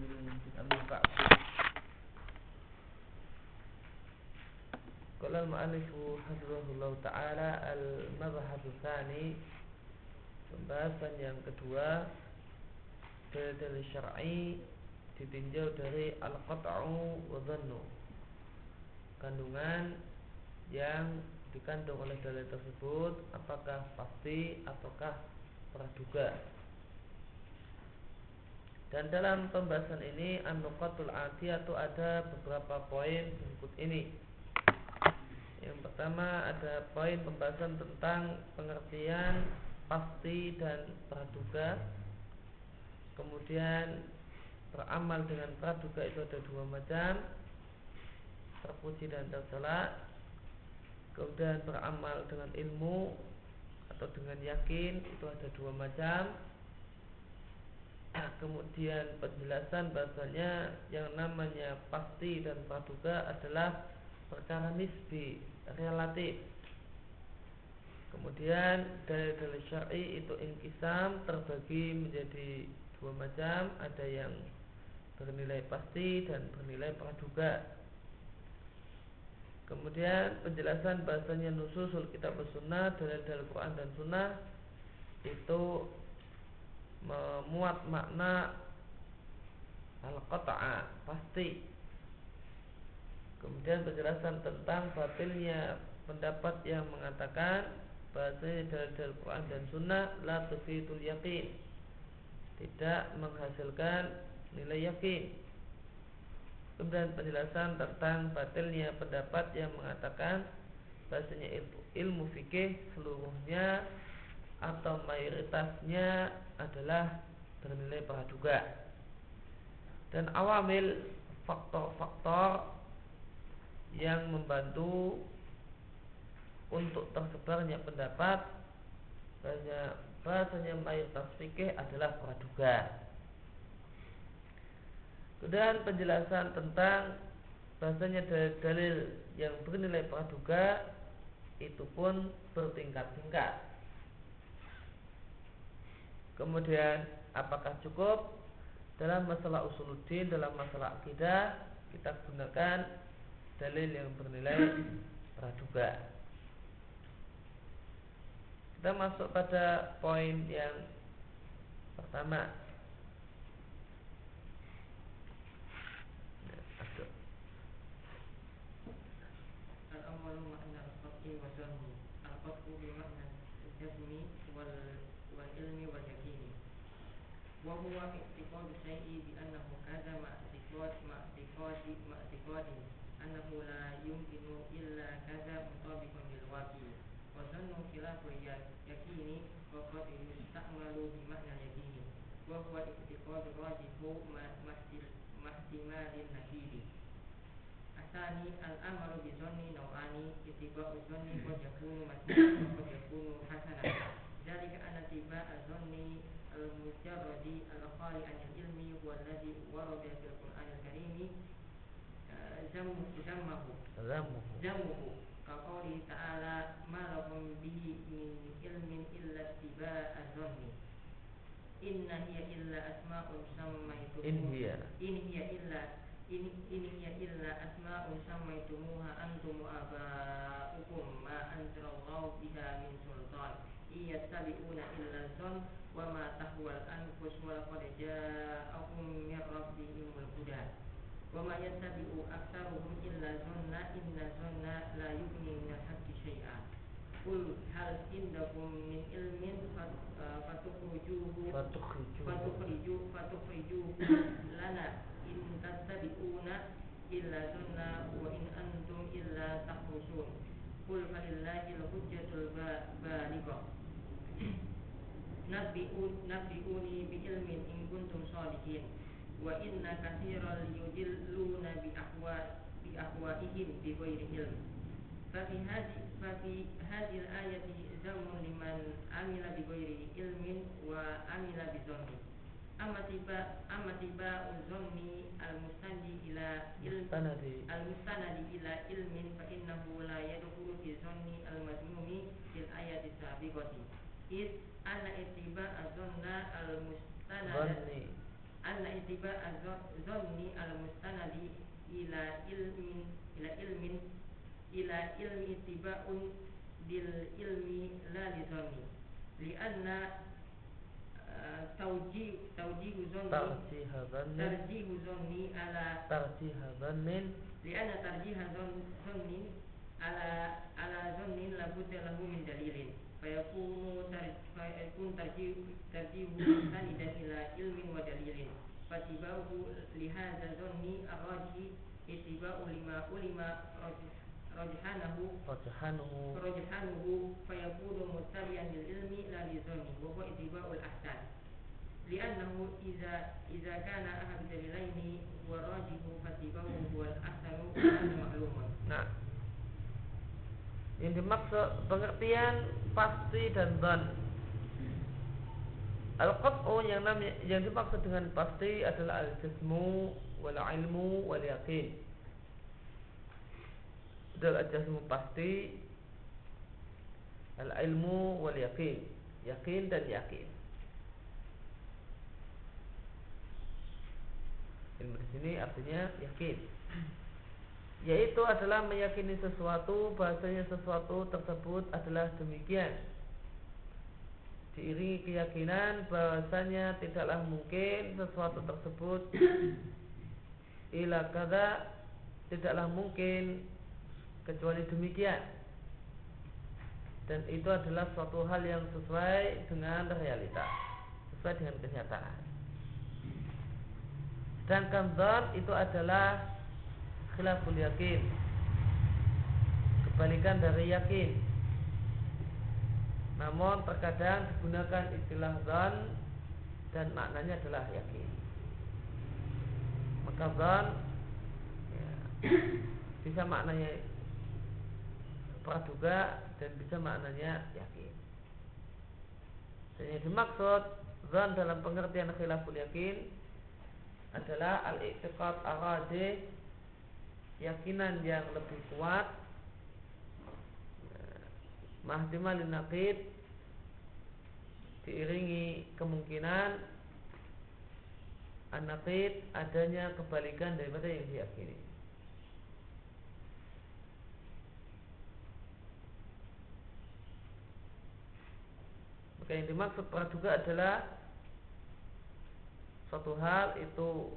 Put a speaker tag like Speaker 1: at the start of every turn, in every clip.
Speaker 1: al-Ka'b. Qala al-mu'allifu hafizahullah ta'ala al-mabhasu tsani, pembahasan yang kedua, dalil syar'i ditinjau dari al-qat'u wa dhannu, kandungan yang dikandung oleh dalil tersebut apakah pasti ataukah praduga. Dan dalam pembahasan ini an-nuqatul atiyatu ada beberapa poin berikut ini. Yang pertama ada poin pembahasan tentang pengertian pasti dan praduga. Kemudian beramal dengan praduga itu ada dua macam, terpuji dan tercela. Kemudian beramal dengan ilmu atau dengan yakin itu ada dua macam. Kemudian penjelasan bahasanya yang namanya pasti dan praduga adalah perkara nisbi, relatif. Kemudian dalil syar'i itu inqisam, terbagi menjadi dua macam, ada yang bernilai pasti dan bernilai praduga. Kemudian penjelasan bahasanya nususul kitab sunnah, dalil-dalil Quran dan sunnah itu memuat makna al-qat'a, pasti. Kemudian penjelasan tentang batilnya pendapat yang mengatakan bahasanya dalil-dalil Quran dan sunnah la tufidul yakin, tidak menghasilkan nilai yakin. Kemudian penjelasan tentang batilnya pendapat yang mengatakan bahasanya ilmu fikih seluruhnya atau mayoritasnya adalah bernilai praduga. Dan awamil, faktor-faktor yang membantu untuk tersebarnya pendapat bahasanya mayoritas fikih adalah praduga. Kemudian penjelasan tentang bahasanya dalil yang bernilai praduga itu pun bertingkat-tingkat. Kemudian apakah cukup dalam masalah usuluddin, dalam masalah akidah kita gunakan dalil yang bernilai praduga. Kita masuk pada poin yang pertama.
Speaker 2: Al-awwalu makna al-qat'i wa dhanni. Al-qat'u bi makna al-jazmi wal ilmi wal yaqini. Wa huwa i'tiqadu syai'i bi annahu kadza ma'tiqadin annahu la yumkinu illa kadza mutabiqan lil waqi'. Wa dhannu khilaful yaqini wa qad yusta'malu bi makna yaqini. Wa huwa i'tiqadu rajihu mahtimalin nakiri. Asani al-amalu bi dhanni naw'ani, ittiba'u dhanni qad yakunu masnunan wa qad yakunu hasanan. Dzalika anna ittiba'a dhanni al-mujarradi al-khali 'anil ilmi huwa alladhi warada fil Qur'anil Karim zammuhu ka qouli ta'ala ma lahum bihi min ilmin illa ittiba'a dhanni in hiya illa asma'un sammaytumuha asma'un sammaytumuha antum wa aba'ukum ma anzalallahu biha min sultan iyattabi'una illa dhann wa ma tahwal anfus wa laqad ja'ahum min rabbihimul huda wa ma yattabi'u aktsaruhum illa dhanna inna dhanna la yughni min al-haqqi syai'a. Qul hal indakum min ilmin fatukhrijuhu lana in tattabi'una illa dhanna wa in antum illa takhrusun. Qul falillahi al-hujjatul balighah. Nabbi'uni bi ilmin in kuntum shadiqin. Wa inna katsiran yudilluna bi ahwa'ihim bi ghairi ilm. Fafi hadhihi al-ayati zammun liman amila bi ghairi ilmin wa amila bi dhanni. Amma tiba dhanni al-mustanadi ila ilmin fa innahu la yadkhulu fi dhanni al-madhmumi fil ayati sabiqati. Anna ittiba'a dhanna al-mustanada anna ittiba az-zanni al-mustanadi ila ilmin ila ilmi ittiba'un bil ilmi la li zanni lianna tawjihu zanni ala lianna tarjiha zannin ala zannin la budda lahu min dalilin fayakun tarjihu mustanidan ila ilmin wa dalilin fatibahu lihadza zanni ar-rajih ittiba'u lima ulima rajhanuhu fayakunu muttabi'an lil ilmi la li zanni wa huwa ittiba'ul ahsan li'annahu idza kana ahad dalilaini huwa rajihu fatibahu huwa al-ahsanu ma'lumun.
Speaker 1: Nah, yang dimaksud pengertian pasti dan dzan. Al-qat'u yang dimaksud dengan pasti adalah al-jazmu wal ilmu wal yaqin. Al-jazmu pasti, al-ilmu wal yaqin, yakin dan yakin. Ilmu di sini artinya yakin, yaitu adalah meyakini sesuatu, bahasanya sesuatu tersebut adalah demikian, diiringi keyakinan bahasanya tidaklah mungkin sesuatu tersebut ila kada, tidaklah mungkin kecuali demikian, dan itu adalah suatu hal yang sesuai dengan realitas, sesuai dengan kenyataan. Sedangkan dzan itu adalah khilaful yakin, kebalikan dari yakin. Namun terkadang digunakan istilah dzan dan maknanya adalah yakin. Maka dzan bisa maknanya praduga dan bisa maknanya yakin. Dan yang dimaksud dzan dalam pengertian khilaful yakin adalah al-i'tiqad ar-rajih, keyakinan yang lebih kuat, mahtimalin naqid, diiringi kemungkinan an-naqid, adanya kebalikan daripada yang diyakini. Maka yang dimaksud praduga adalah suatu hal itu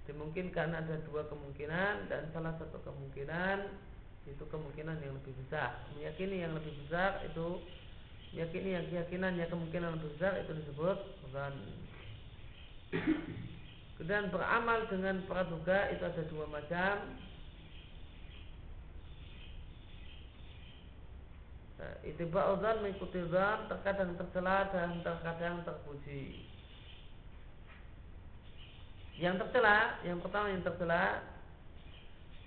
Speaker 1: dimungkinkan ada dua kemungkinan, dan salah satu kemungkinan itu kemungkinan yang lebih besar. Meyakini yang lebih besar itu, meyakini yang keyakinannya kemungkinan lebih besar itu disebut dzan. Kemudian beramal dengan praduga itu ada dua macam. Ittiba'u dzan, mengikuti dzan, terkadang tercela dan terkadang terpuji. Yang tercela, yang pertama yang tercela,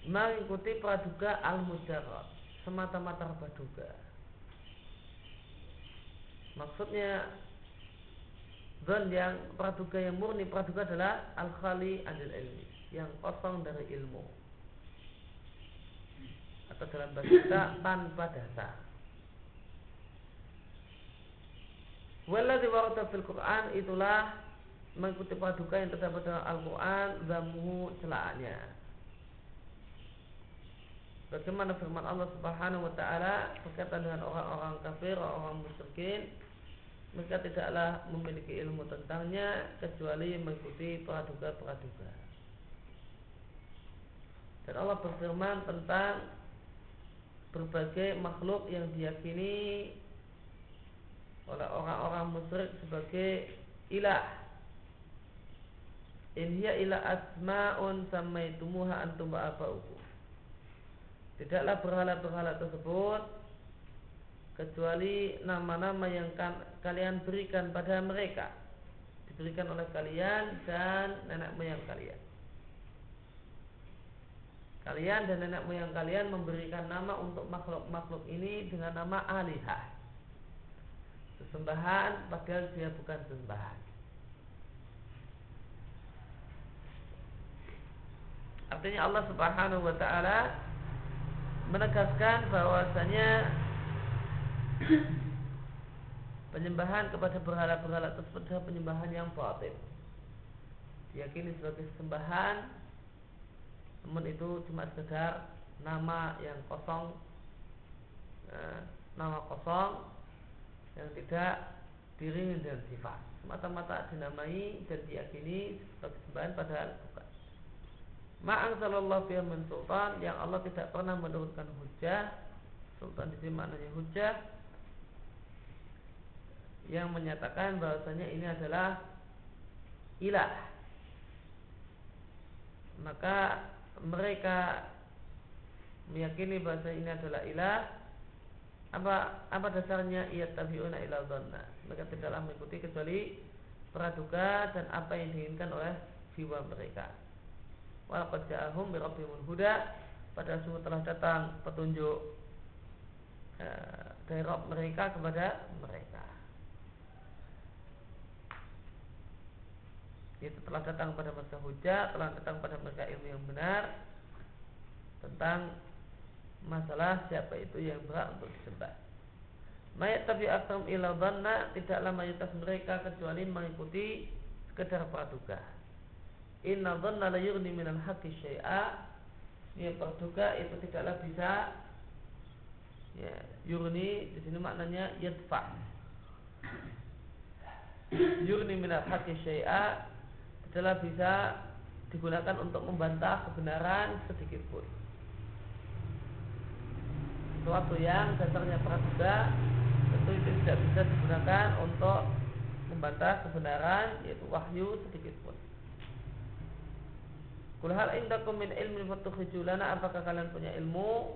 Speaker 1: mengikuti praduga al-mujarrad, semata-mata praduga. Maksudnya dzan yang praduga yang murni, praduga adalah al-khali anil ilmi, yang kosong dari ilmu, atau dalam bahasa kita tanpa dasar. Walladzi warada fil Qur'an, itulah mengikuti praduga yang terdapat dalam Al-Qur'an, dzamuhu, celaannya. Bagaimana firman Allah Subhanahu wa taala berkaitan dengan orang-orang kafir, orang musyrikin, mereka tidaklah memiliki ilmu tentangnya kecuali mengikuti praduga-praduga. Dan Allah berfirman tentang berbagai makhluk yang diyakini oleh orang-orang musyrik sebagai ilah. In hiya illa asma'un sammaitumuha antum wa aba'ukum. Tidaklah berhala-berhala tersebut kecuali nama-nama yang kalian berikan pada mereka, diberikan oleh kalian dan nenek moyang kalian. Kalian dan nenek moyang kalian memberikan nama untuk makhluk-makhluk ini dengan nama alihah, sesembahan, padahal dia bukan sesembahan. Artinya Allah Subhanahu wa taala menegaskan bahwasanya penyembahan kepada berhala-berhala tersebut adalah penyembahan yang batil, diyakini sebagai sembahan, namun itu cuma sekedar nama yang kosong, nama kosong yang tidak diiringi dengan sifat, semata-mata dinamai dan diyakini sebagai sembahan padahal bukan. Ma'anzalallahu biha min sultan, yang Allah tidak pernah menurunkan hujjah. Sultan di sini maknanya hujjah yang menyatakan bahwasanya ini adalah ilah. Maka mereka meyakini bahwa ini adalah ilah. Apa dasarnya? Yattabi'una ila dhanna, mereka tidaklah mengikuti kecuali praduga dan apa yang diinginkan oleh jiwa mereka. Walaqad ja'ahum min rabbihimul huda, pada sungguh telah datang petunjuk dari Rabb mereka kepada mereka. Itu telah datang pada masa hujjah, telah datang pada mereka ilmu yang benar tentang masalah siapa itu yang berhak untuk disembah. Mayat tabi aktam ila dhanna, tidaklah mayoritas mereka kecuali mengikuti sekedar praduga. Inna dhanna la yughni minal haqqi syai'a, ya praduga itu tidaklah bisa, ya yurni di sini maknanya yadfa. Yurni minal haqqi syai'a adalah bisa digunakan untuk membantah kebenaran sedikit pun. Sesuatu yang dasarnya praduga tentu itu tidak bisa digunakan untuk membantah kebenaran, yaitu wahyu sedikit pun. Qul hal indakum min ilmin fatukhrijul lana, apakah kalian punya ilmu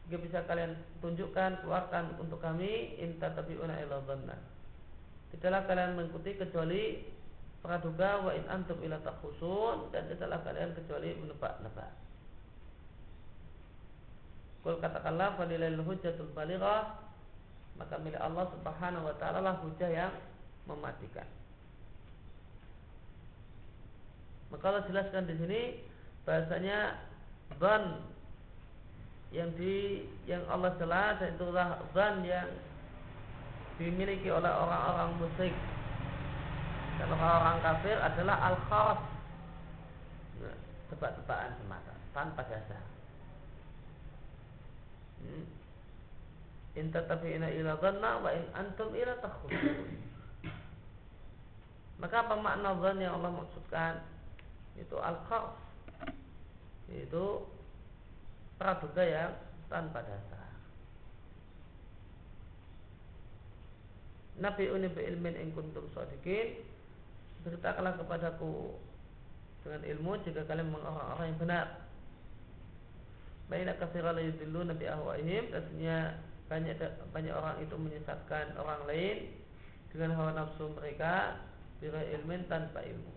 Speaker 1: jika bisa kalian tunjukkan, keluarkan untuk kami. In tatabi'una illa dhanna, tidaklah kalian mengikuti kecuali praduga. Wa in antum ila takhusun, dan tidaklah kalian kecuali menebak-nebak. Qul katakanlah falillahil hujjatul balighah, maka milik Allah Subhanahu wa taala lah hujjah yang mematikan. Maka Allah jelaskan di sini bahasanya dzan yang Allah cela, dan itulah dzan yang dimiliki oleh orang-orang musyrik dan orang-orang kafir adalah al-kharas, tebak-tebakan semata tanpa dasar. In tatabi'ina ila dhanna wa in antum ila takhusun. Maka apa makna dzan yang Allah maksudkan? Itu al-kharas, yaitu praduga yang tanpa dasar. Nabi'uni bi ilmin in kuntum shadiqin, beritakanlah kepadaku dengan ilmu jika kalian memang orang-orang yang benar. Baina katsira la yudilluna bi ahwa'ihim, artinya banyak orang itu menyesatkan orang lain dengan hawa nafsu mereka, bila ilmin tanpa ilmu.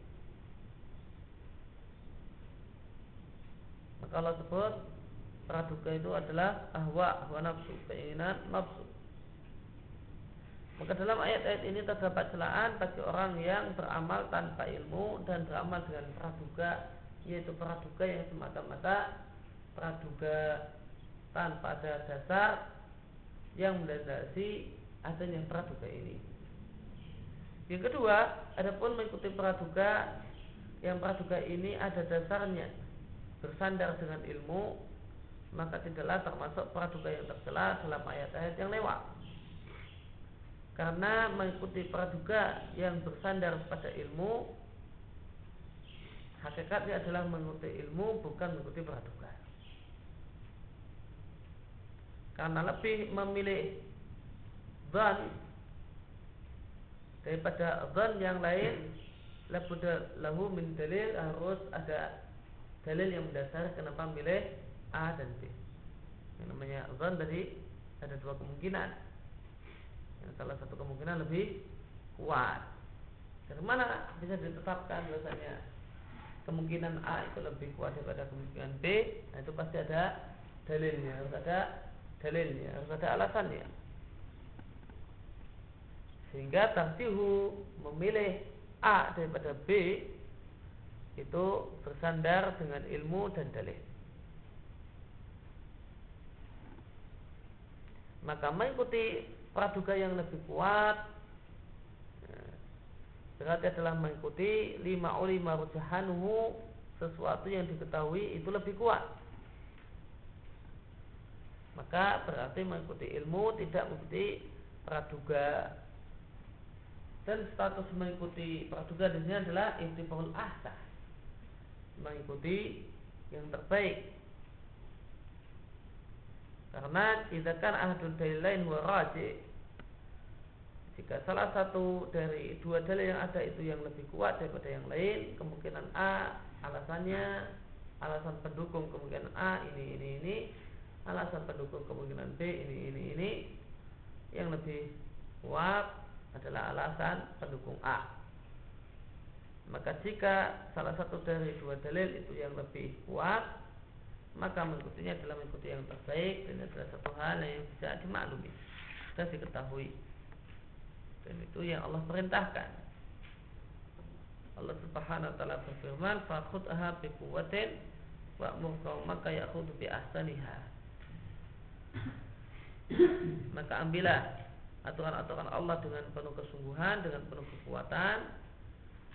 Speaker 1: Maka Allah sebut praduga itu adalah hawa nafsu, keinginan nafsu. Maka dalam ayat-ayat ini terdapat celaan bagi orang yang beramal tanpa ilmu dan beramal dengan praduga, yaitu praduga yang semata-mata praduga tanpa ada dasar yang mendasari adanya praduga ini. Yang kedua, adapun mengikuti praduga yang praduga ini ada dasarnya, bersandar dengan ilmu, maka tidaklah termasuk praduga yang tercela dalam ayat-ayat yang lewat. Karena mengikuti praduga yang bersandar pada ilmu, hakikatnya adalah mengikuti ilmu, bukan mengikuti praduga. Karena lebih memilih dzan daripada dzan yang lain, labudda lahu min dalil, harus ada dalil yang mendasari kenapa milih A dan B. Yang namanya dzan tadi ada dua kemungkinan. Yang salah satu kemungkinan lebih kuat. Dari mana bisa ditetapkan bahasanya kemungkinan A itu lebih kuat daripada kemungkinan B? Nah, itu pasti ada dalilnya, harus ada alasannya. Sehingga tarjihu, memilih A daripada B, itu bersandar dengan ilmu dan dalil. Maka mengikuti praduga yang lebih kuat berarti adalah mengikuti lima ulima rujahanuhu, sesuatu yang diketahui itu lebih kuat. Maka berarti mengikuti ilmu, tidak mengikuti praduga. Dan status mengikuti praduga di sini adalah ittiba'ul ahsan, mengikuti yang terbaik. Karena jika kan ahadul dalilain wa rajih, jika salah satu dari dua dalil yang ada itu yang lebih kuat daripada yang lain, kemungkinan A alasannya, alasan pendukung kemungkinan A ini, alasan pendukung kemungkinan B ini, yang lebih kuat adalah alasan pendukung A. Maka jika salah satu dari dua dalil itu yang lebih kuat, maka mengikutinya adalah mengikuti yang terbaik, dan adalah satu hal yang bisa dimaklumi dan diketahui. Dan itu yang Allah perintahkan. Allah Subhanahu wa taala berfirman, "Fakhudha bi quwwatin wa'mur qaumaka ya'khudhu bi ahsaniha." Maka ambillah aturan-aturan Allah dengan penuh kesungguhan, dengan penuh kekuatan,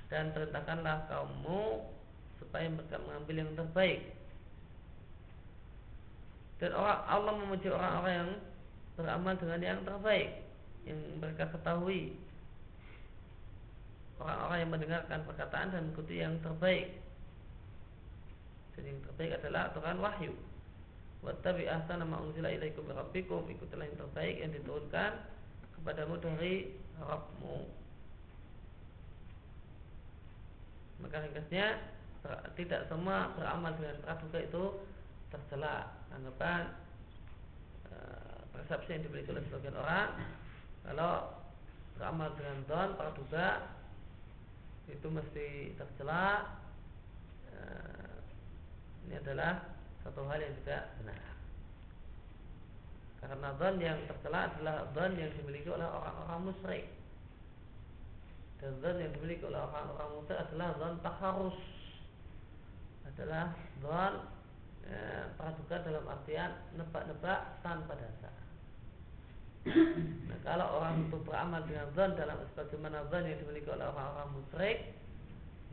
Speaker 1: dan perintahkanlah kaummu supaya mereka mengambil yang terbaik. Dan Allah memuji orang-orang yang beramal dengan yang terbaik, yang mereka ketahui, orang-orang yang mendengarkan perkataan dan mengikuti yang terbaik. Dan yang terbaik adalah aturan wahyu. Wattabi ahsana ma unzila ilaikum min rabbikum, ikutilah yang terbaik yang diturunkan kepadamu dari Rabbmu. Maka ringkasnya, tidak semua beramal dengan praduga itu tercela. Anggapan persepsi yang dimiliki oleh sebagian orang, kalau beramal dengan dzan, praduga, itu mesti tercela. Ini adalah satu hal yang tidak benar. Karena dzan yang tercela adalah dzan yang dimiliki oleh orang-orang musyrik. Dan dzan yang dimiliki oleh orang-orang musyrik adalah dzan takharus, adalah dzan praduga dalam artian nebak-nebak tanpa dasar. Nah, kalau orang itu beramal dengan dzan dalam sebagaimana dzan yang dimiliki oleh orang-orang musyrik,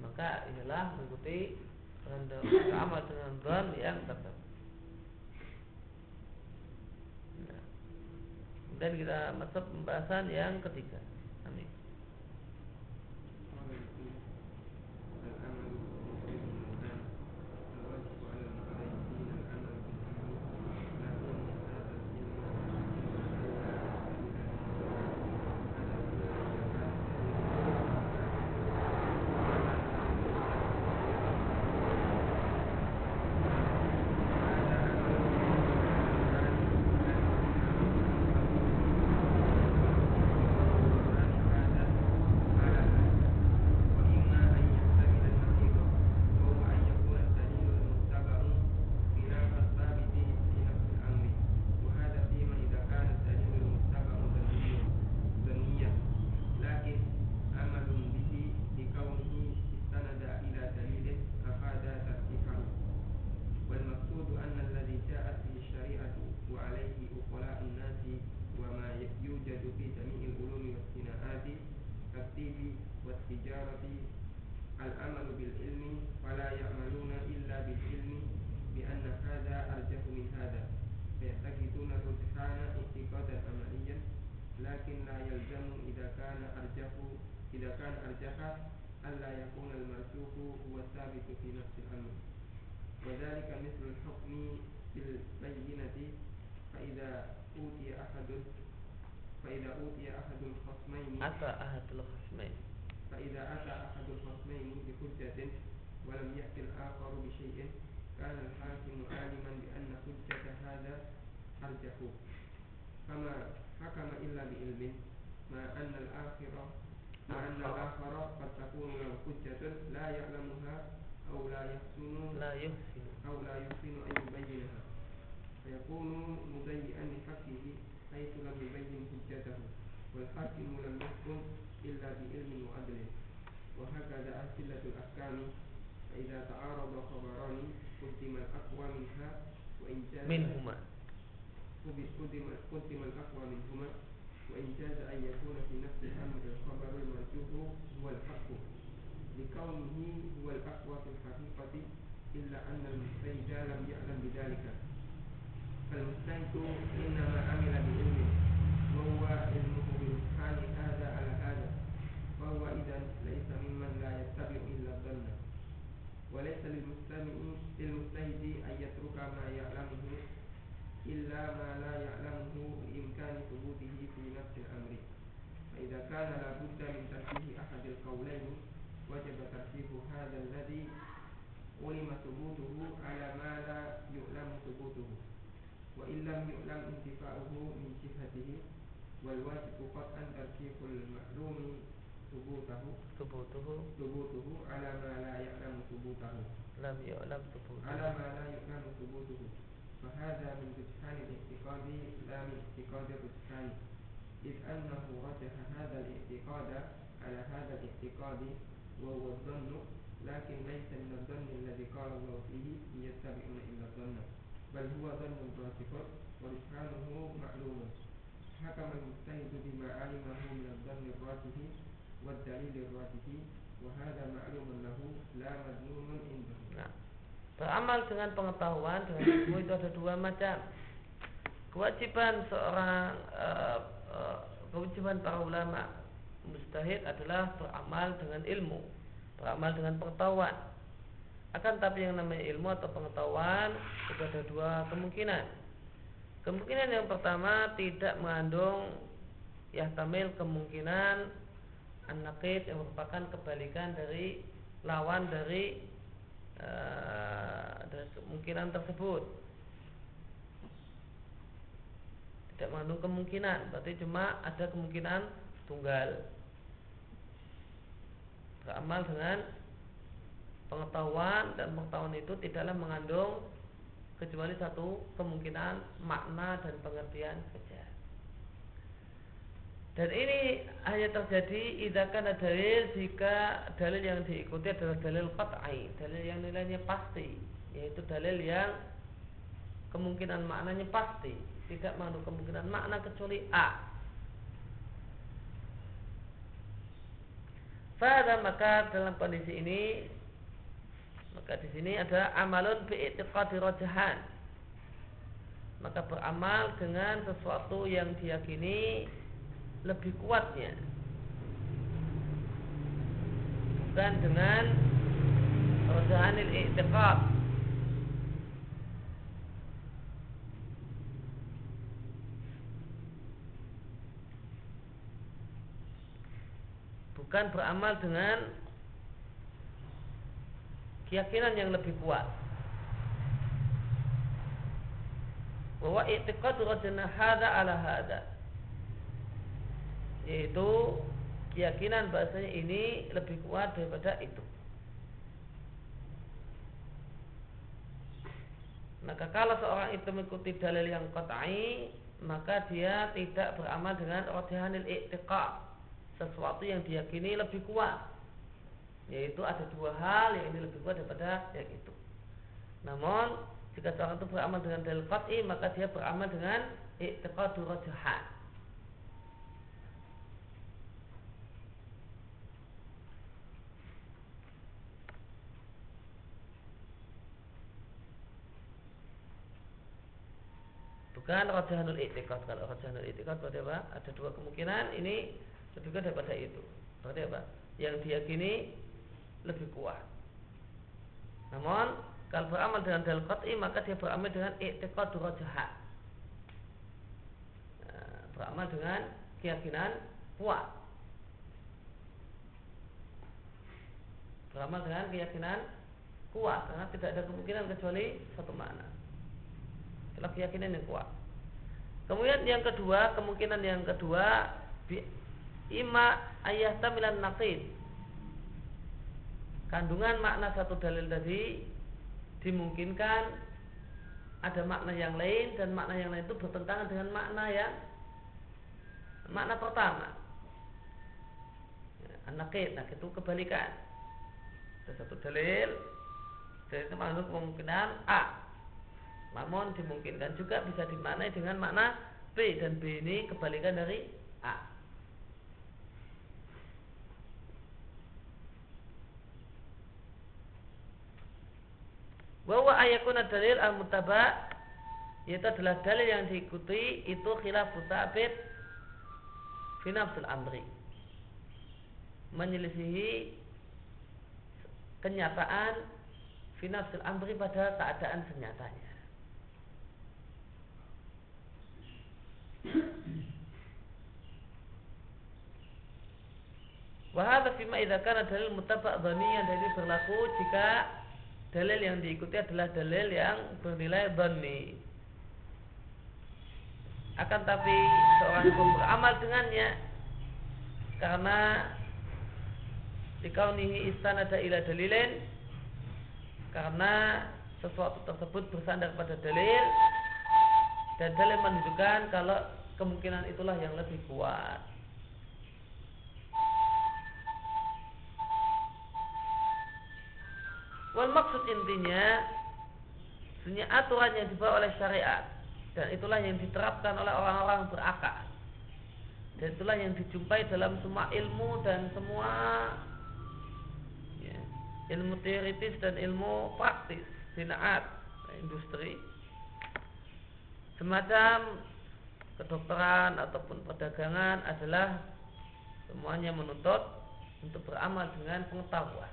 Speaker 1: maka inilah mengikuti beramal dengan dzan yang tepat. Nah, kemudian kita masuk pembahasan yang ketiga. Amin.
Speaker 2: وذلك مثل الحكم بالبينة فإذا أوتي أحد الخصمين فإذا أتى أحد الخصمين بحجة ولم يأتي الآخر بشيء كان الحاكم عالما بأن حجة هذا أرجح فما حكم إلا بعلمه مع أن الآخر قد تكون له حجة لا يعلمها أو لا يحسن أن يبينها فيكون مضيئا لحقه حيث لم يبين حجته والحاكم لم يحكم إلا بعلم وعدل وهكذا أدلة الأحكام فإذا تعارض خبران قدم الأقوى منها وإن جاز منهما قدم الأقوى منهما
Speaker 3: وإن جاز أن يكون في نفس الأمر الخبر المرجوح هو الحق لكونه هو الأقوى في الحقيقة إلا أن المجتهد لم يعلم بذلك فالمجتهد إنما عمل بعلمه وهو علمه برجحان هذا على هذا فهو إذا ليس ممن لا يتبع إلا الظن وليس للمجتهد أن يترك ما يعلمه إلا ما لا يعلمه بإمكان ثبوته في نفس الأمر فإذا كان لا بد من ترجيح أحد القولين وجب ترجيح هذا الذي علم ثبوته على ما لا يعلم ثبوته وإن لم يعلم انتفاؤه من جهته والواجب قطعا ترجيح المعلوم ثبوته على ما لا يعلم ثبوته على ما لا يعلم ثبوته فهذا من رجحان الاعتقاد لا من اعتقاد الرجحان إذ أنه رجح هذا الاعتقاد على هذا الاعتقاد وهو الظن لكن ليس من الظن الذي قال الله فيه يتبعون إلا الظن بل هو ظن راسخ ورجحانه معلوم حكم المجتهد بما علمه من الظن الراجح والدليل الراجح وهذا معلوم له لا مذموم عنده.
Speaker 1: Nah, beramal dengan pengetahuan dengan ilmu itu ada dua macam. Kewajiban kewajiban para ulama mujtahid adalah beramal dengan ilmu, beramal dengan pengetahuan. Akan tapi yang namanya ilmu atau pengetahuan itu ada dua kemungkinan. Kemungkinan yang pertama tidak mengandung yahtamil kemungkinan an-naqid yang merupakan kebalikan dari lawan dari kemungkinan tersebut. Tidak mengandung kemungkinan, berarti cuma ada kemungkinan tunggal. Beramal dengan pengetahuan dan pengetahuan itu tidaklah mengandung kecuali satu kemungkinan makna dan pengertian saja. Dan ini hanya terjadi idza kana dalil jika dalil yang diikuti adalah dalil qat'i, dalil yang nilainya pasti, yaitu dalil yang kemungkinan maknanya pasti, tidak mengandung kemungkinan makna kecuali A. Pada maka dalam kondisi ini, maka di sini ada amalun bi i'tiqadi rajahan. Maka beramal dengan sesuatu yang diyakini lebih kuatnya, bukan dengan rajahanil i'tiqad. Bukan beramal dengan keyakinan yang lebih kuat. Bahwa i'tiqad rajana hada ala hada, yaitu keyakinan bahasanya ini lebih kuat daripada itu. Maka kalau seorang itu mengikuti dalil yang qat'i, maka dia tidak beramal dengan rajahanil i'tiqad, sesuatu yang diyakini lebih kuat, yaitu ada dua hal yang ini lebih kuat daripada yang itu. Namun jika seorang itu beramal dengan dalil qat'i, maka dia beramal dengan i'tiqadur rajahan. Bukan rajahanul i'tiqad. Kalau rajahanul i'tiqad berarti apa? Ada dua kemungkinan, ini lebih kuat daripada itu. Berarti apa? Yang diyakini lebih kuat. Namun kalau beramal dengan dalil qat'i, maka dia beramal dengan i'tiqadur rajahan. Beramal dengan keyakinan kuat. Beramal dengan keyakinan kuat, karena tidak ada kemungkinan kecuali satu makna. Itulah keyakinan yang kuat. Kemudian yang kedua, kemungkinan yang kedua, ima ayahtamilan naqid. Kandungan makna satu dalil tadi dimungkinkan ada makna yang lain, dan makna yang lain itu bertentangan dengan makna pertama. An-naqid, nah itu kebalikan. Ada satu dalil itu mengandung kemungkinan A, namun dimungkinkan juga bisa dimaknai dengan makna B, dan B ini kebalikan dari A. Wa huwa ayakuna dalil al-muttaba', yaitu adalah dalil yang diikuti itu khilafu ta'bid fi nafsil amri, menyelisihi kenyataan fi nafsil amri pada keadaan senyatanya. Wa hadza fima idza kana dalil muttaba' dhaniyan, dalil berlaku jika dalil yang diikuti adalah dalil yang bernilai dhanni. Akan tapi seorang hukum beramal dengannya karena dikaunihi istanada ila dalilin, karena sesuatu tersebut bersandar pada dalil dan dalil menunjukkan kalau kemungkinan itulah yang lebih kuat. Wal maksud intinya sebenarnya aturan yang dibawa oleh syariat, dan itulah yang diterapkan oleh orang-orang berakal, dan itulah yang dijumpai dalam semua ilmu dan semua ilmu teoritis dan ilmu praktis, sinaat, industri, semacam kedokteran ataupun perdagangan, adalah semuanya menuntut untuk beramal dengan pengetahuan.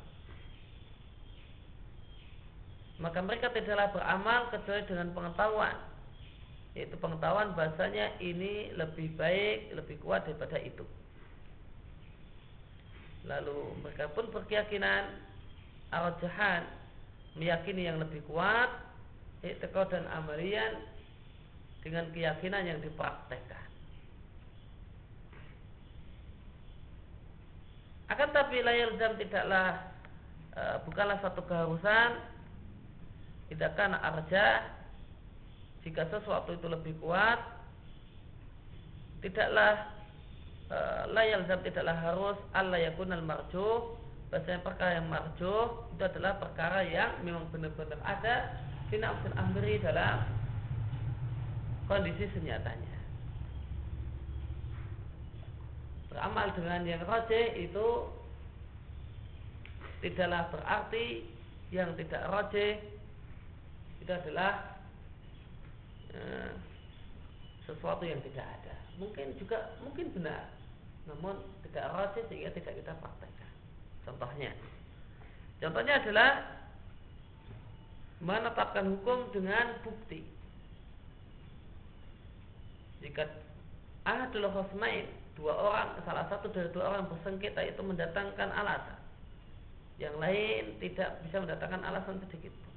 Speaker 1: Maka mereka tidaklah beramal kecuali dengan pengetahuan, yaitu pengetahuan bahasanya ini lebih baik, lebih kuat daripada itu. Lalu mereka pun berkeyakinan arjahan, meyakini yang lebih kuat, i'tiqad dan amalian, dengan keyakinan yang dipraktekkan. Akan tapi la yalzam, tidaklah bukanlah satu keharusan, tidak kana arjah, jika sesuatu itu lebih kuat, tidaklah la yalzam, tidaklah harus alla yakunal marjuh, bahasanya perkara yang marjuh itu adalah perkara yang memang benar-benar ada fi nafsil amri, dalam kondisi senyatanya. Beramal dengan yang rajih itu tidaklah berarti yang tidak rajih itu adalah sesuatu yang tidak ada. Mungkin benar, namun tidak rajih sehingga tidak kita praktekkan. Contohnya adalah menetapkan hukum dengan bukti. Jika ahadul khosmain, salah satu dari dua orang bersengketa itu mendatangkan alasan, yang lain tidak bisa mendatangkan alasan sedikit pun,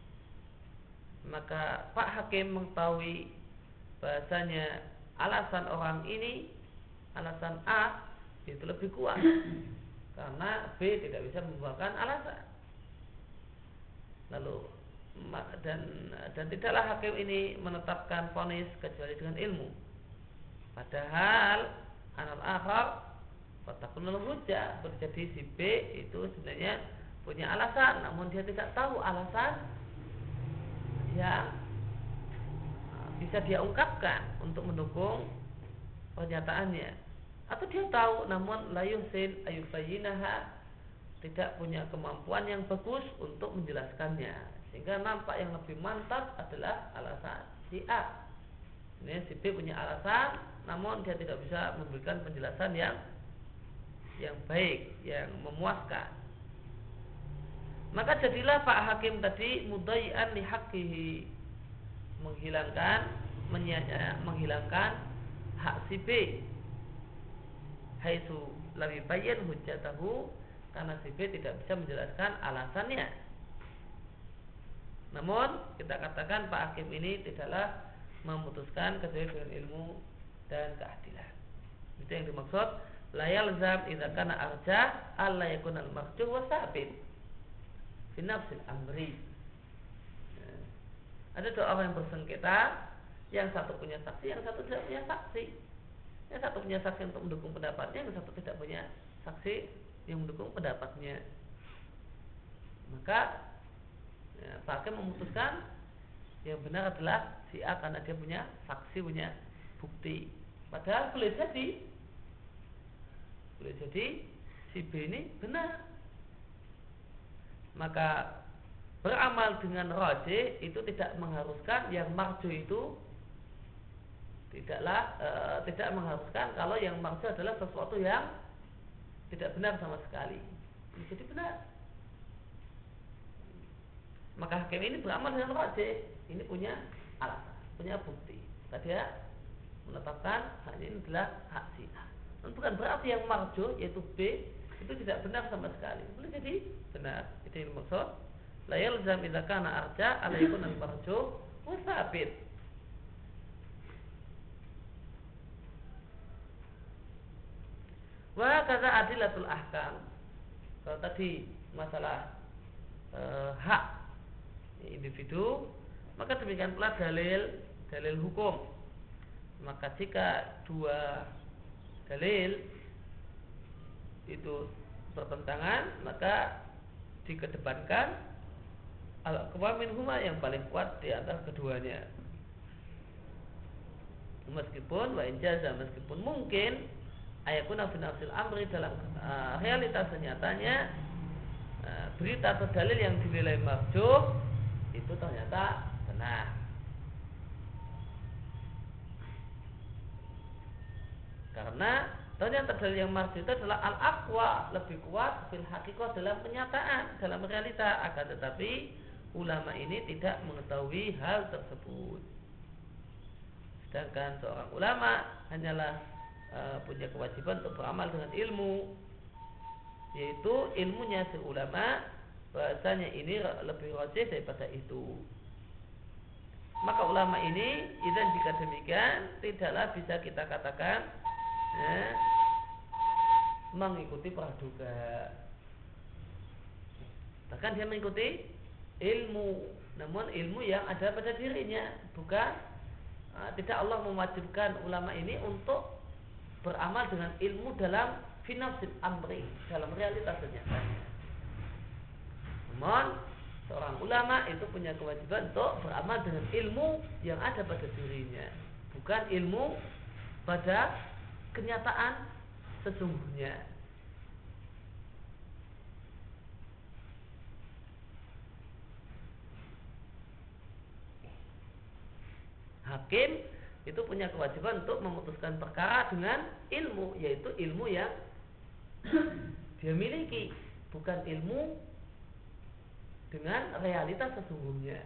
Speaker 1: maka Pak Hakim mengetahui bahasanya alasan orang ini, alasan A itu lebih kuat karena B tidak bisa membawakan alasan. Lalu dan tidaklah hakim ini menetapkan vonis kecuali dengan ilmu. Padahal anal akhar fatakunul hujjah, berjadi si B itu sebenarnya punya alasan, namun dia tidak tahu alasan yang bisa dia ungkapkan untuk mendukung pernyataannya. Atau dia tahu namun la yuhsin ayubayyinaha, tidak punya kemampuan yang bagus untuk menjelaskannya, sehingga nampak yang lebih mantap adalah alasan si A. Ini si B punya alasan, namun dia tidak bisa memberikan penjelasan yang baik, yang memuaskan. Maka jadilah Pak Hakim tadi mudayyan li haqqihi, menghilangkan hak si B, haitsu lam yubayyin hujjatahu, karena si B tidak bisa menjelaskan alasannya. Namun kita katakan Pak Hakim ini tidaklah memutuskan kecuali dengan ilmu dan keadilan. Itu yang dimaksud la yalzam idza kana arjah alla yakuna al-marjuh wa sabit fi nafsil amri. Ada dua orang yang bersengketa, yang satu punya saksi, yang satu tidak punya saksi. Yang satu punya saksi untuk mendukung pendapatnya, yang satu tidak punya saksi yang mendukung pendapatnya. Maka Pak Hakim memutuskan yang benar adalah si A karena dia punya saksi, punya bukti. Padahal boleh jadi Boleh jadi si B ini benar. Maka beramal dengan rajih itu tidak mengharuskan yang marju itu tidak mengharuskan kalau yang marju adalah sesuatu yang tidak benar sama sekali. Jadi benar. Maka hakim ini beramal dengan rajih. Ini punya alasan, punya bukti. Maka dia menetapkan hal ini adalah hak si A. Dan bukan berarti yang marju yaitu B itu tidak benar sama sekali. Boleh jadi benar. Itu yang maksud. La yalzam idza kana arja alaikun al-marju wa thabit. Wa kaza adilatul ahkam. Kalau tadi masalah hak individu, maka demikian pula dalil hukum. Maka jika dua dalil itu bertentangan, maka dikedepankan al-aqwa minhuma yang paling kuat di antara keduanya. Meskipun meskipun mungkin ayakuna fi nafsil amri dalam realitas nyatanya berita atau dalil yang dinilai marjuh itu ternyata benar. Karena ternyata dalil yang marjuh itu adalah al-aqwa, lebih kuat fil haqiqah dalam kenyataan, dalam realita. Akan tetapi ulama ini tidak mengetahui hal tersebut. Sedangkan seorang ulama hanyalah punya kewajiban untuk beramal dengan ilmu, yaitu ilmunya si ulama bahasanya ini lebih rajih daripada itu. Maka ulama ini jika demikian tidaklah bisa kita katakan mengikuti praduga. Bahkan dia mengikuti ilmu, namun ilmu yang ada pada dirinya, bukan tidak Allah mewajibkan ulama ini untuk beramal dengan ilmu dalam finafsil amri, dalam realitas nyatanya. Namun seorang ulama itu punya kewajiban untuk beramal dengan ilmu yang ada pada dirinya, bukan ilmu pada kenyataan sesungguhnya. Hakim itu punya kewajiban untuk memutuskan perkara dengan ilmu, yaitu ilmu yang dia miliki, bukan ilmu dengan realitas sesungguhnya.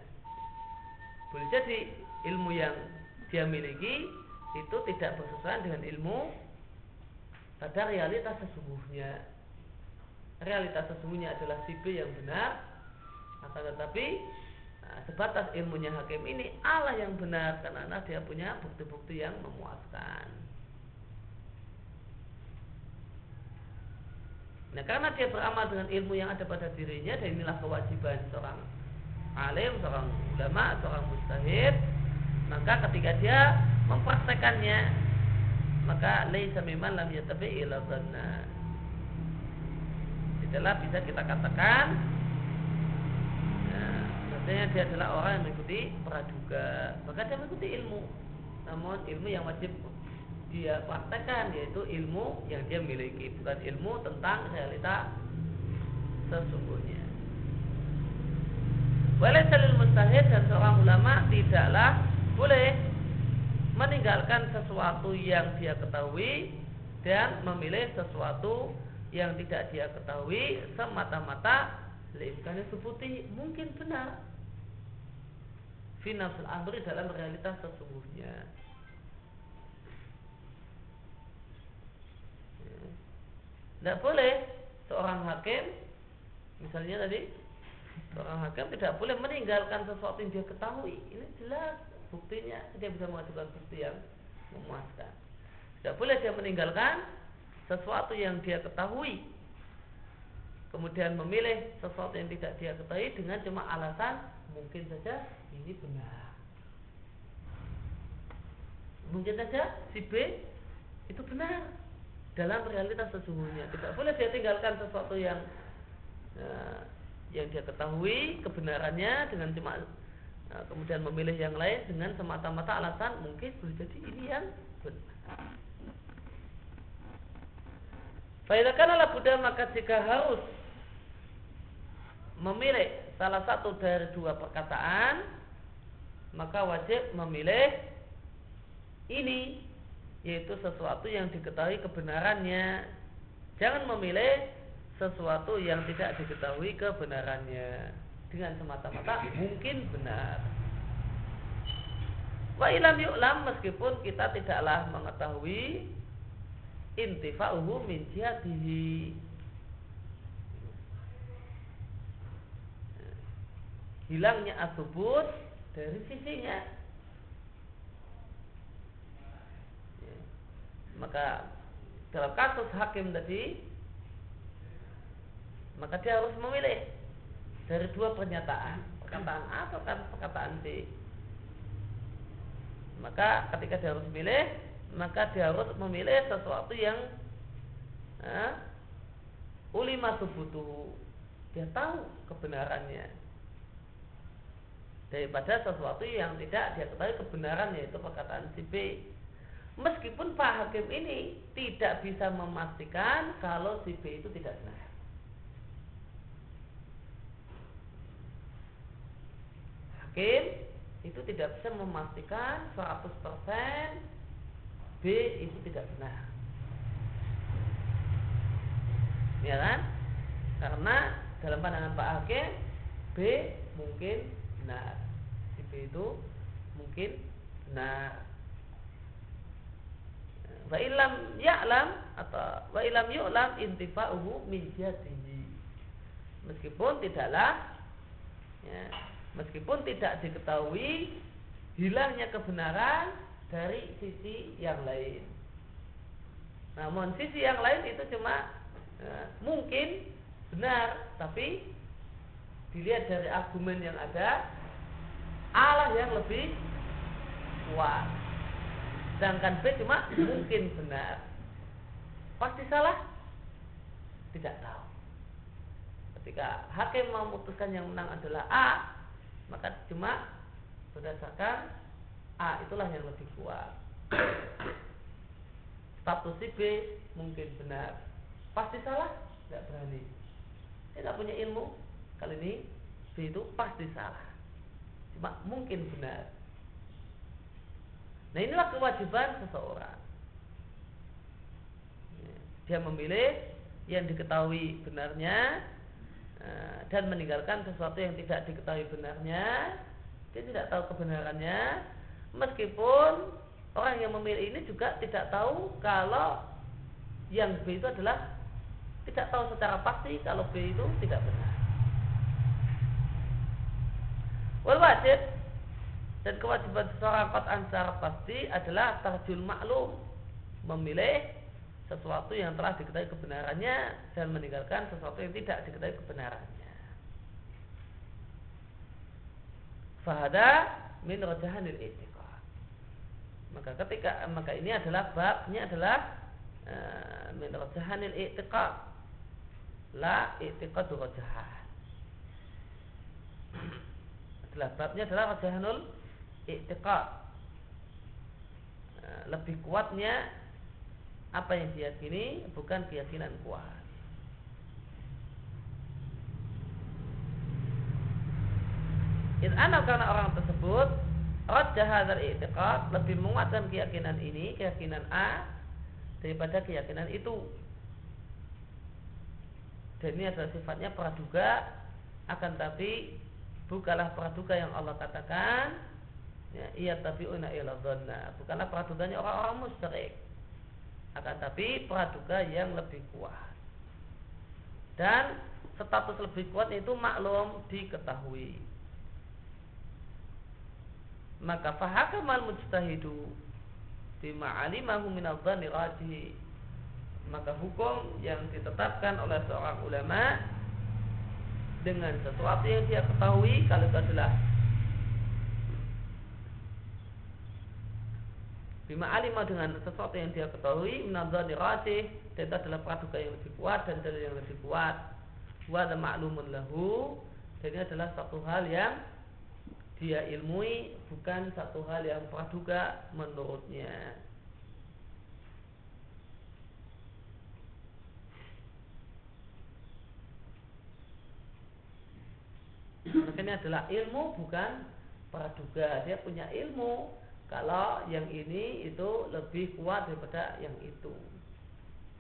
Speaker 1: Boleh jadi ilmu yang dia miliki itu tidak bersesuaian dengan ilmu pada realitas sesungguhnya. Realitas sesungguhnya adalah si B yang benar, akan tetapi sebatas ilmunya hakim ini Allah yang benar, karena dia punya bukti-bukti yang memuaskan. Nah, karena dia beramal dengan ilmu yang ada pada dirinya, dan inilah kewajiban seorang alim, seorang ulama, seorang mujtahid, maka ketika dia mempraktekannya, maka laisa mimman lam yatabi ila dhanna. Tidaklah bisa kita katakan dia adalah orang yang mengikuti praduga, maka dia mengikuti ilmu. Namun ilmu yang wajib dia praktekkan yaitu ilmu yang dia miliki, bukan ilmu tentang realita sesungguhnya. Walaysa lil mujtahid, dan seorang ulama tidaklah boleh meninggalkan sesuatu yang dia ketahui dan memilih sesuatu yang tidak dia ketahui semata-mata karena sebuti mungkin benar fi nafsil amri, dalam realitas sesungguhnya. Tidak boleh seorang hakim, misalnya tadi seorang hakim tidak boleh meninggalkan sesuatu yang dia ketahui. Ini jelas buktinya, dia bisa mengajukan bukti yang memuaskan. Tidak boleh dia meninggalkan sesuatu yang dia ketahui, kemudian memilih sesuatu yang tidak dia ketahui dengan cuma alasan mungkin saja ini benar, mungkin saja si B itu benar dalam realitas sesungguhnya. Tidak boleh dia tinggalkan sesuatu yang dia ketahui kebenarannya dengan cuma kemudian memilih yang lain dengan semata-mata alasan mungkin boleh jadi ini yang benar. Fa'idzakan ala Buddha, maka jika harus memilih salah satu dari dua perkataan, maka wajib memilih ini, yaitu sesuatu yang diketahui kebenarannya. Jangan memilih sesuatu yang tidak diketahui kebenarannya dengan semata-mata mungkin benar. Wa ilam yu'lam, meskipun kita tidaklah mengetahui intifa'uhu min jihatihi, hilangnya asubut dari sisinya. Maka dalam kasus hakim tadi, maka dia harus memilih dari dua pernyataan, perkataan A atau perkataan B. Maka ketika dia harus memilih, maka dia harus memilih sesuatu yang ulima subutuhu, dia tahu kebenarannya, daripada sesuatu yang tidak dia ketahui kebenarannya, yaitu perkataan si B. Meskipun Pak Hakim ini tidak bisa memastikan kalau si B itu tidak benar. Hakim itu tidak bisa memastikan 100% B itu tidak benar, ya kan? Karena dalam pandangan Pak Hakim, B mungkin benar, si B itu mungkin benar. Wa ilam ya'lam atau wa ilam yu'lam intifa'uhu min jihatihi, meskipun tidaklah, ya, meskipun tidak diketahui hilangnya kebenaran dari sisi yang lain. Namun sisi yang lain itu cuma mungkin benar, tapi dilihat dari argumen yang ada, Allah yang lebih kuat. Sedangkan B cuma mungkin benar. Pasti salah? Tidak tahu. Ketika hakim memutuskan yang menang adalah A, maka cuma berdasarkan A itulah yang lebih kuat. Status si B mungkin benar, pasti salah? Tidak berani. Dia tidak punya ilmu. Kali ini B itu pasti salah, cuma mungkin benar. Nah, inilah kewajiban seseorang. Dia memilih yang diketahui benarnya dan meninggalkan sesuatu yang tidak diketahui benarnya. Dia tidak tahu kebenarannya, meskipun orang yang memilih ini juga tidak tahu kalau yang B itu adalah, tidak tahu secara pasti kalau B itu tidak benar. Wal wajib, dan kewajiban seseorang qat'an secara pasti adalah tarjul maklum, memilih sesuatu yang telah diketahui kebenarannya dan meninggalkan sesuatu yang tidak diketahui kebenarannya. Fahada min rajahanil i'tiqad. Maka ini adalah babnya adalah min rajahanil i'tiqad, la i'tiqadu rajahan. Adalah babnya adalah rajahanul i'tiqad, lebih kuatnya apa yang diyakini, bukan keyakinan kuat. Karena orang tersebut rajah hadzal i'tiqad, lebih menguatkan keyakinan ini, keyakinan A daripada keyakinan itu. Dan ini adalah sifatnya praduga, akan tapi bukanlah praduga yang Allah katakan, ya, iya tabi'una ila dhanna, bukanlah praduganya orang-orang musyrik, akan tapi praduga yang lebih kuat. Dan status lebih kuat itu maklum, diketahui. Maka fahakamal mujtahidu bima alimahu minadh dhanni rajih, maka hukum yang ditetapkan oleh seorang ulama dengan sesuatu yang dia ketahui, kalau itu adalah bima alimah, dengan sesuatu yang dia ketahui, minadh dhanni rajih, dan itu adalah praduga yang lebih kuat dan dalil yang lebih kuat. Wa hadza ma'lumun lahu, dan ini adalah satu hal yang dia ilmui, bukan satu hal yang praduga menurutnya. maka ini adalah ilmu bukan praduga. Dia punya ilmu kalau yang ini itu lebih kuat daripada yang itu.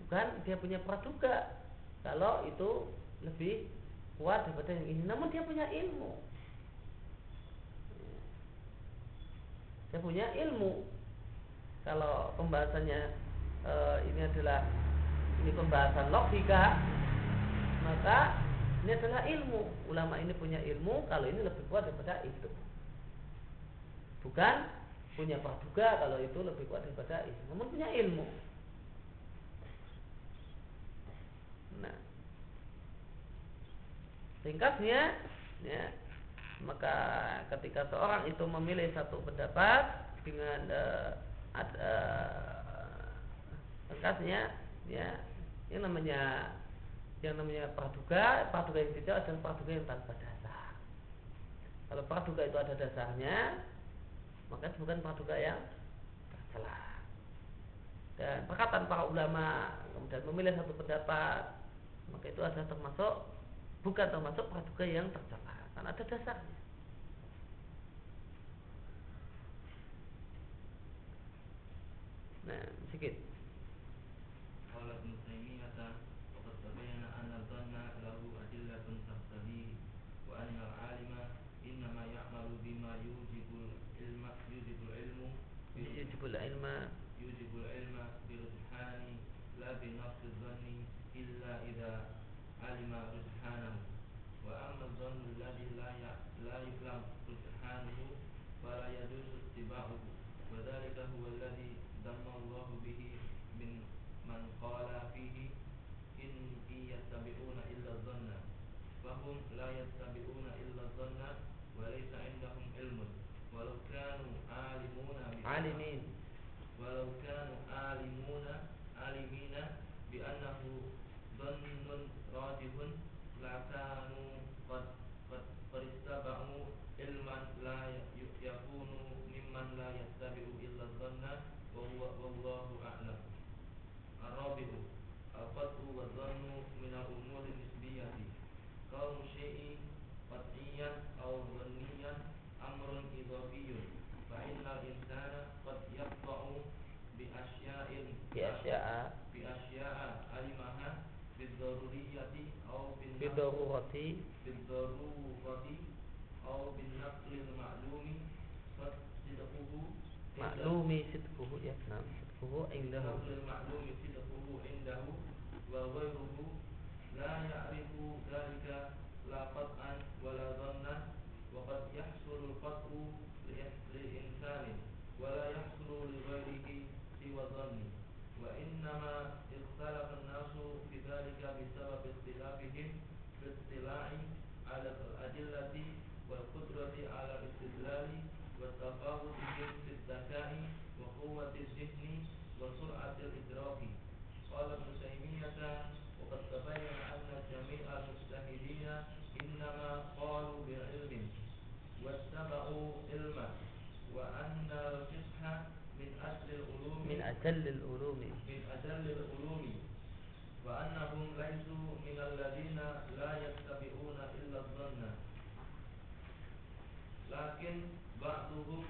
Speaker 1: Bukan dia punya praduga kalau itu lebih kuat daripada yang ini. Namun dia punya ilmu. Dia punya ilmu. Kalau pembahasannya ini pembahasan logika, maka ini adalah ilmu. Ulama ini punya ilmu kalau ini lebih kuat daripada itu. Bukan punya praduga kalau itu lebih kuat daripada itu. Namun punya ilmu. Nah, singkatnya, ya, maka ketika seorang itu memilih satu pendapat dengan singkatnya, ya, yang namanya praduga yang tidak adalah praduga yang tanpa dasar. Kalau praduga itu ada dasarnya, maka itu bukan praduga yang tercela. Dan perkataan para ulama kemudian memilih satu pendapat, maka itu adalah bukan termasuk praduga yang tercela, karena ada dasarnya. Nah, sedikit.
Speaker 4: Qala Ibnu Taimiyah waqad tabayyana anna dhanna lahu adillatun taqtadi wa anna al-'alima innama ya'malu bima yujibul ilma yujibul ilma bi rujhani la bi nafsi dhanni illa idza alima rujhanahu wa amma dhannu alladhi la yu'lam rujhanuhu fala yajuzu ittiba'uhu wa dhalika huwa alladhi damma Allahu bihi min man qala fihi in yattabi'una illa dhanna fahum la yattabi'una illa dhanna wa laysa 'indahum ilmun walau kanu alimina bi annahu dhannun rajihun la kanu qad istaba'u ilman la yakunu mimman la yattabi'u illa dhanna wa huwa wallahu a'lam. Ar-rabi'u al-qat'u wa dhannu min al-umuri nisbiyati kaum syai'in qat'iyyan aw dhanniyan amrun idhafiyyun fa innal insana qad yaqta'u bi asya'a alimaha bid-daruriyati aw bid-darurati aw bin-naqlil ma'lumi sidquhu
Speaker 1: Ya, nah, sidquhu indahu
Speaker 4: wa ghayruhu la ya'rifu dhalika la qat'an wa la dhannan wa qad yahsulu al-qat'u li-insanin wa la yahsulu li ghayrihi siwa dhanni wa innama ikhtalafa an-nasu fi dhalika bisabab ikhtilafihim fi ittila'i 'ala al-adillati wal qudrati 'ala al-istidlali wa tafawutihim fi ad-dhaka'i wa quwwati adh-dhihni wa sur'ati al-idraki. Qala Ibnu Taimiyah waqad tabayyana anna jami'al mujtahidina innama qalu bi'ilmin wattaba'u ilman wa anna al-fiqha min ajallil ulumi wa annahum laysu min alladhina la yattabi'una illa dhanna lakin ba'duhum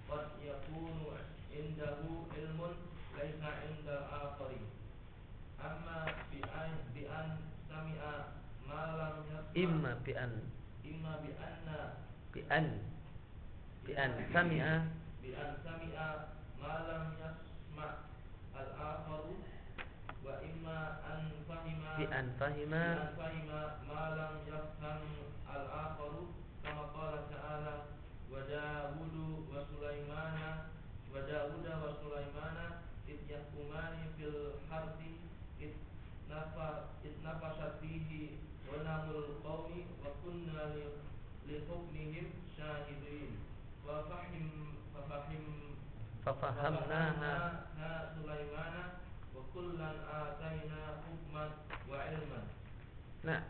Speaker 4: qad yakunu indahu ilmun laysa 'inda al-akhari amma bi an sami'a ma lam yasma'
Speaker 1: imma bi an sami'a ma lam
Speaker 4: yasma' al-akharu wa imma an fahima ma lam yafham al-akharu kama qala ta'ala wa Dawuda wa Sulaimana id yahkumani fil harthi id nafashat fihi wa namul qawmi wa kunna li hukmihim syahidin fafahamnaha Sulaimana wa kullan atayna hukman wa ilman.
Speaker 1: Nah,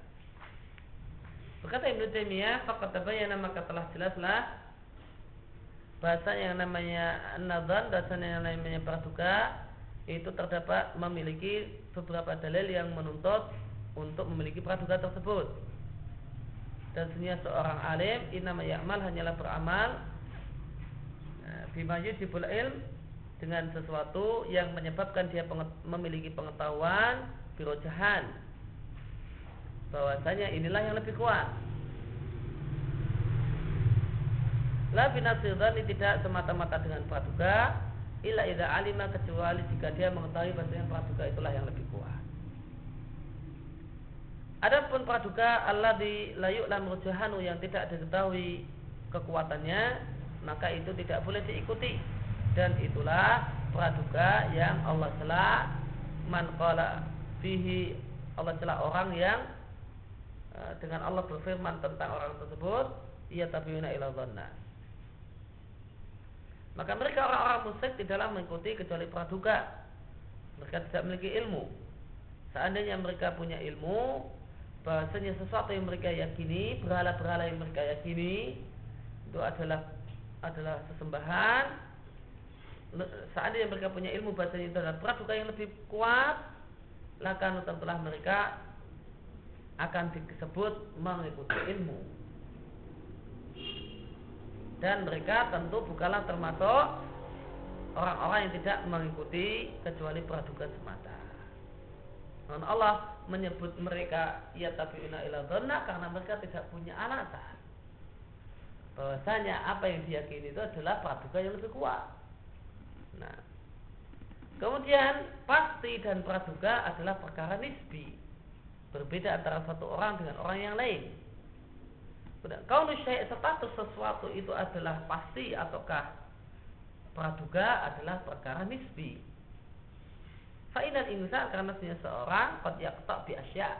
Speaker 1: berkata Ibnu Taimiyah, faqad tabayyana, maka telah jelaslah bahasa yang namanya an-nadhan, bahasanya yang namanya praduga itu terdapat memiliki beberapa dalil yang menuntut untuk memiliki praduga tersebut. dan sesungguhnya seorang alim innama ya'mal hanyalah beramal bima yujibul ilm dengan sesuatu yang menyebabkan dia memiliki pengetahuan birojahan bahwasanya inilah yang lebih kuat. La binasirani tidak semata-mata dengan praduga illa idza alima kecuali jika dia mengetahui bahwasanya praduga itulah yang lebih kuat. Adapun praduga alladzi la yu'lam rujahanu yang tidak diketahui kekuatannya, maka itu tidak boleh diikuti. Dan itulah praduga yang Allah cela man qala fihi, Allah cela orang yang dengan Allah berfirman tentang orang tersebut ia tabiuna ila dhanna. Maka mereka orang-orang musyrik tidaklah mengikuti kecuali praduga. Mereka tidak memiliki ilmu. Seandainya mereka punya ilmu bahasanya sesuatu yang mereka yakini, berhala-berhala yang mereka yakini itu adalah sesembahan, seandainya mereka punya ilmu bahasanya itu adalah praduga yang lebih kuat, maka tentulah mereka akan disebut mengikuti ilmu. Dan mereka tentu bukanlah termasuk orang-orang yang tidak mengikuti kecuali praduga semata. Dan Allah menyebut mereka yattabi'una ila dhanna karena mereka tidak punya alasan bahwasanya apa yang diyakini itu adalah praduga yang lebih kuat. Nah, kemudian pasti dan praduga adalah perkara nisbi, berbeda antara satu orang dengan orang yang lain. Kalau status sesuatu itu adalah pasti ataukah praduga adalah perkara nisbi. Fa'inal insan karena seorang qad yaqta' bi asya'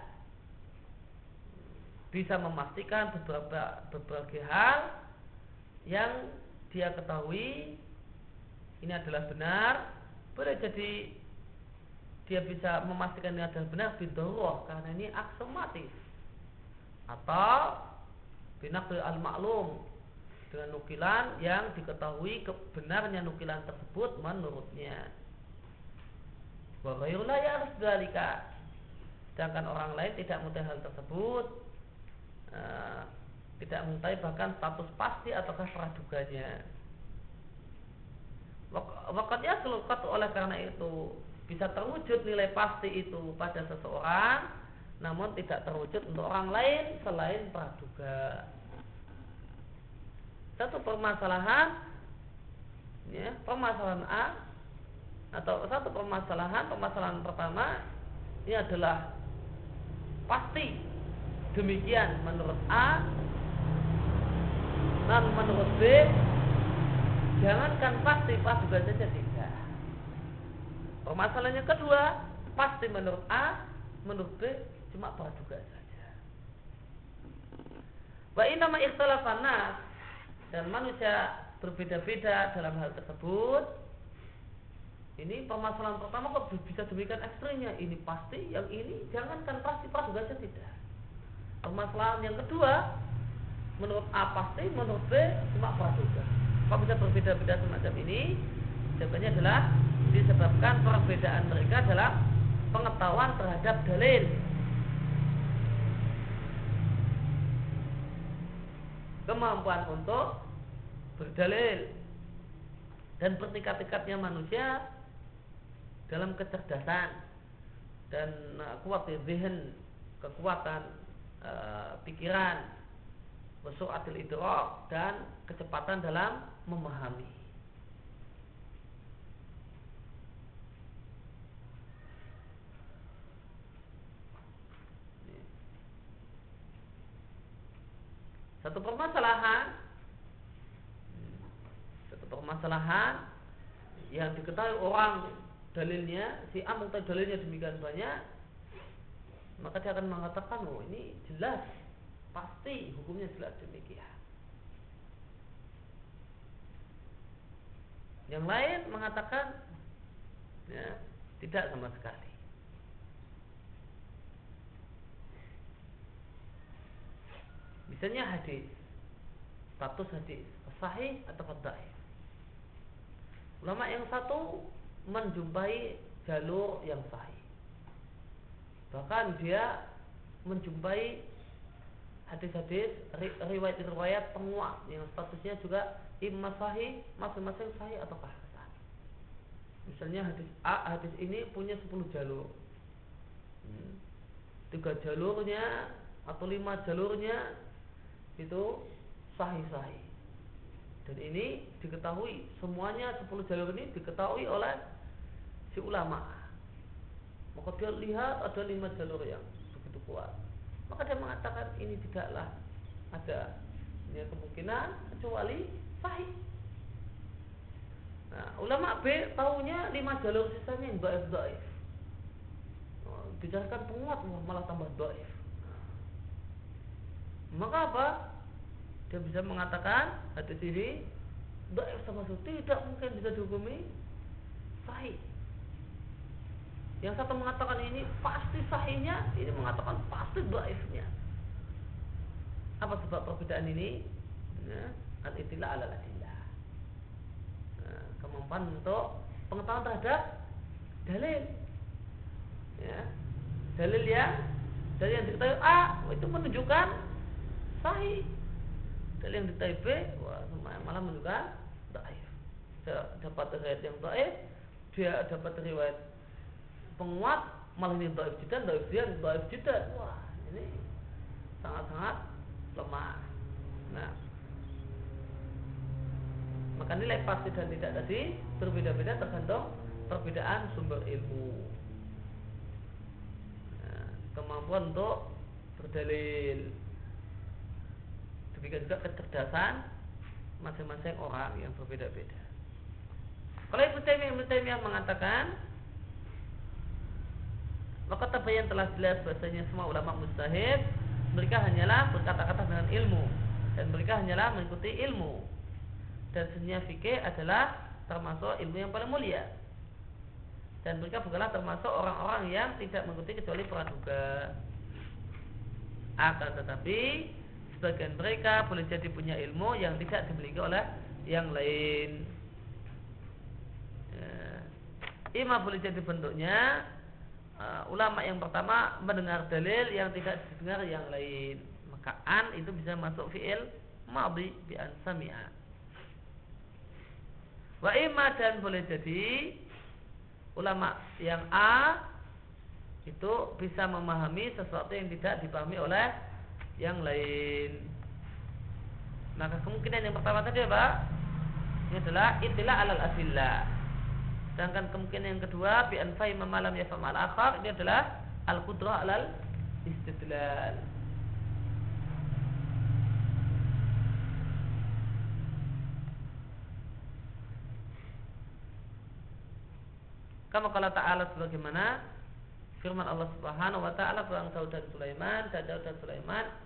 Speaker 1: bisa memastikan berbagai hal yang dia ketahui ini adalah benar. Boleh jadi dia bisa memastikan ini adalah benar bidarurah karena ini aksomatis, atau binaqli al-ma'lum dengan nukilan yang diketahui kebenarnya nukilan tersebut menurutnya. Wa ghairu la ya'rif dzalika, sedangkan orang lain tidak mengetahui hal tersebut, tidak mengetahui bahkan status pasti ataukah praduganya. Wakatnya selukat oleh karena itu bisa terwujud nilai pasti itu pada seseorang, namun tidak terwujud untuk orang lain selain praduga. Satu permasalahan, ya, permasalahan A atau satu permasalahan pertama ini adalah pasti demikian menurut A, dan menurut B jangankan pasti praduga saja tidak. Permasalahan yang kedua pasti menurut A, menurut B cuma praduga saja. Wa inama ikhtilafan nas, dan manusia berbeda-beda dalam hal tersebut. Ini permasalahan pertama kok bisa demikian ekstrimnya. Ini pasti, yang ini jangankan pasti praduga saja tidak. Permasalahan yang kedua menurut A pasti, menurut B cuma praduga. Kok bisa berbeda-beda semacam ini? Jawabannya adalah disebabkan perbedaan mereka dalam pengetahuan terhadap dalil. Kemampuan untuk berdalil dan bertingkat-tingkatnya manusia dalam kecerdasan dan kuwatul dzihn, kekuatan pikiran, wasuratul idrak, dan kecepatan dalam memahami. Satu permasalahan yang diketahui orang dalilnya, si A mengetahui dalilnya demikian banyak, maka dia akan mengatakan, oh ini jelas, pasti hukumnya jelas demikian. Yang lain mengatakan, ya, tidak sama sekali. Misalnya hadis, status hadis sahih atau dhaif. Ulama yang satu menjumpai jalur yang sahih, bahkan dia menjumpai hadis-hadis riwayat-riwayat penguat yang statusnya juga imma sahih, masing-masing sahih ataukah hasan. Misalnya hadis A, hadis ini punya 10 jalur. 3 jalurnya atau 5 jalurnya itu sahih-sahih. Dan ini diketahui, semuanya 10 jalur ini diketahui oleh si ulama. Maka dia lihat ada 5 jalur yang begitu kuat, maka dia mengatakan ini tidaklah ada kemungkinan kecuali sahih. Nah, ulama B tahunya 5 jalur sisanya yang dhaif. Bicarakan penguat malah tambah dhaif. Maka apa? Dia bisa mengatakan hadis ini dhaif sama sekali, tidak mungkin bisa dihukumi sahih. Yang satu mengatakan ini pasti sahihnya, ini mengatakan pasti dhaifnya. Apa sebab perbedaan ini? Al-ittila' 'ala al-adillah. Kemampuan untuk pengetahuan terhadap dalil. Ya. Dalil yang diketahui A itu menunjukkan sahih. Dalil yang diketahui B malah menunjukkan dhaif. Dapat riwayat yang dhaif, dia dapat riwayat penguat, malah ini dhaif jiddan. Wah, ini sangat-sangat lemah. Nah, maka nilai pasti dan tidak tadi berbeda-beda tergantung perbedaan sumber ilmu. Nah, kemampuan untuk berdalil, demikian juga kecerdasan masing-masing orang yang berbeda-beda. Kalau Ibnu Taimiyah mengatakan, maka tabayan telah jelas bahasanya semua ulama mujtahid mereka hanyalah berkata-kata dengan ilmu, dan mereka hanyalah mengikuti ilmu, dan sesungguhnya fikih adalah termasuk ilmu yang paling mulia, dan mereka bukanlah termasuk orang-orang yang tidak mengikuti kecuali praduga. Akan tetapi sebagian mereka boleh jadi punya ilmu yang tidak dimiliki oleh yang lain. Ima boleh jadi bentuknya ulama yang pertama mendengar dalil yang tidak didengar yang lain, maka an itu bisa masuk fi'il madhi bi an sami'a. Wa ima, dan boleh jadi ulama yang A itu bisa memahami sesuatu yang tidak dipahami oleh yang lain. Maka kemungkinan yang pertama tadi apa? Ini adalah ittila' 'alal adillah. Sedangkan kemungkinan yang kedua bi an fahima ma lam yafham al-akhar, ini adalah al-qudrah 'alal istidlal. Kama qala ta'ala, sebagaimana firman Allah Subhanahu wa taala tentang Daud dan Sulaiman,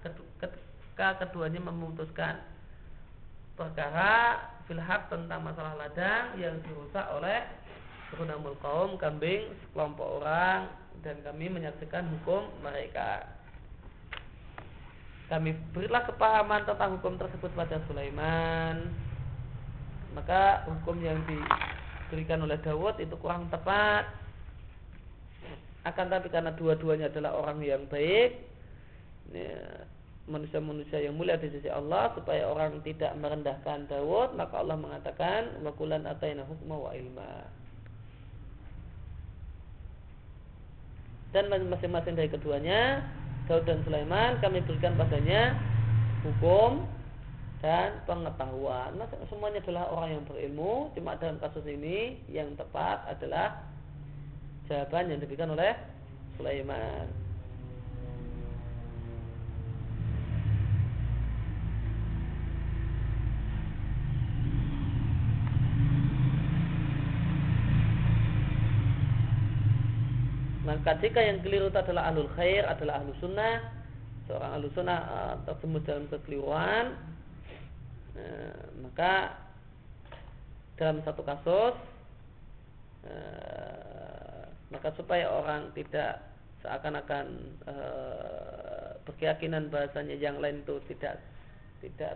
Speaker 1: ketika keduanya memutuskan perkara filhaq tentang masalah ladang yang dirusak oleh Ghanamul Qaum, kambing sekelompok orang, dan kami menyaksikan hukum mereka. Kami berilah kepahaman tentang hukum tersebut pada Sulaiman. Maka hukum yang diberikan oleh Daud itu kurang tepat. Akan tapi karena dua-duanya adalah orang yang baik, manusia-manusia yang mulia di sisi Allah, supaya orang tidak merendahkan Daud, maka Allah mengatakan wa kullan ataina hukma wa ilma. Dan masing-masing dari keduanya, Daud dan Sulaiman, kami berikan padanya hukum dan pengetahuan. Semuanya adalah orang yang berilmu. Cuma dalam kasus ini yang tepat adalah jawaban yang diberikan oleh Sulaiman. Maka jika yang keliru itu adalah ahlul khair, adalah ahlu sunnah, seorang ahlu sunnah terjemus dalam kekeliruan, maka dalam satu kasus, maka supaya orang tidak seakan-akan berkeyakinan bahasanya yang lain itu tidak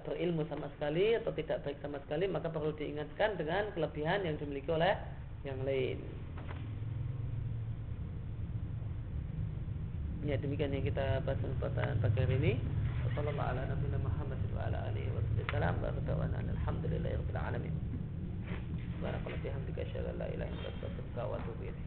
Speaker 1: berilmu sama sekali atau tidak baik sama sekali, maka perlu diingatkan dengan kelebihan yang dimiliki oleh yang lain. Ya, demikian yang kita bahas pada pagi hari ini. sallallahu ala nabiyina Muhammad wa ala alihi wasallam. Wa ta'ala alhamdulillahirabbil alamin. Subhanallahi bihamdika asyhadu an la ilaha illa anta astaghfiruka wa atubu ilaik.